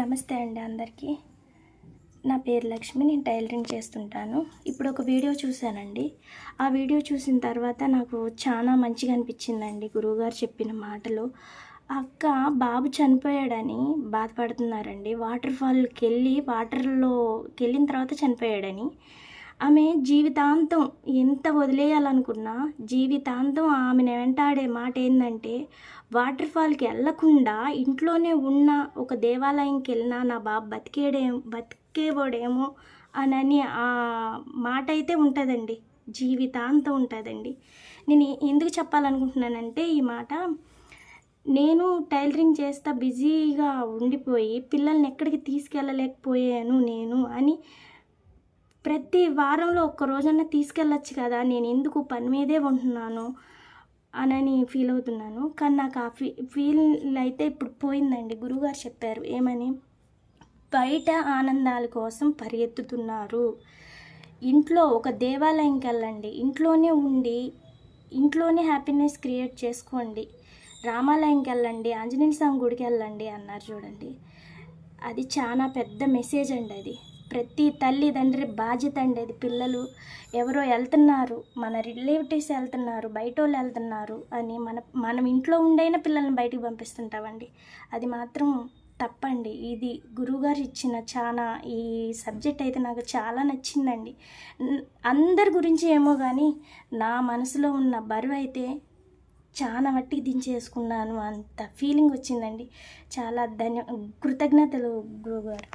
నమస్తే అండి అందరికీ. నా పేరు లక్ష్మి. నేను టైలరింగ్ చేస్తుంటాను. ఇప్పుడు ఒక వీడియో చూశానండి. ఆ వీడియో చూసిన తర్వాత నాకు చాలా మంచిగా అనిపించిందండి. గురువుగారు చెప్పిన మాటలు. అక్క బాబు చనిపోయాడని బాధపడుతున్నారండి. వాటర్లోకి వెళ్ళిన తర్వాత చనిపోయాడని. ఆమె జీవితాంతం ఎంత వదిలేయాలనుకున్నా జీవితాంతం ఆమెను వెంటాడే మాట ఏంటంటే, వాటర్ ఫాల్కి వెళ్ళకుండా ఇంట్లోనే ఉన్న ఒక దేవాలయంకి వెళ్ళినా నా బాబు బతికేవాడేమో అనని ఆ మాట అయితే ఉంటుందండి. జీవితాంతం ఉంటుందండి. నేను ఎందుకు చెప్పాలనుకుంటున్నానంటే ఈ మాట, నేను టైలరింగ్ చేస్తా బిజీగా ఉండిపోయి పిల్లల్ని ఎక్కడికి తీసుకెళ్ళలేకపోయాను నేను అని ప్రతి వారంలో ఒక్క రోజన్నా తీసుకెళ్ళచ్చు కదా, నేను ఎందుకు పని మీదే ఉంటున్నాను అనని ఫీల్ అవుతున్నాను. కానీ నాకు ఆ ఫీల్ అయితే ఇప్పుడు పోయిందండి. గురువుగారు చెప్పారు ఏమని, బయట ఆనందాల కోసం పరిగెత్తుతున్నారు. ఇంట్లో ఒక దేవాలయంకి వెళ్ళండి, ఇంట్లోనే ఉండి ఇంట్లోనే హ్యాపీనెస్ క్రియేట్ చేసుకోండి. రామాలయంకి వెళ్ళండి, ఆంజనేయ స్వామి గుడికి వెళ్ళండి అన్నారు చూడండి. అది చాలా పెద్ద మెసేజ్ అండి. అది ప్రతి తల్లిదండ్రి బాధ్యత అండి. అది పిల్లలు ఎవరో వెళ్తున్నారు, మన రిలేటివ్స్ వెళ్తున్నారు, బయట వాళ్ళు వెళ్తున్నారు అని మనం ఇంట్లో ఉండైనా పిల్లల్ని బయటికి పంపిస్తుంటామండి. అది మాత్రం తప్పండి. ఇది గురువుగారు ఇచ్చిన చాలా ఈ సబ్జెక్ట్ అయితే నాకు చాలా నచ్చిందండి. అందరి గురించి ఏమో కానీ నా మనసులో ఉన్న బరువు అయితే చాలా మట్టికి దించేసుకున్నాను. అంత ఫీలింగ్ వచ్చిందండి. చాలా కృతజ్ఞతలు గురువుగారు.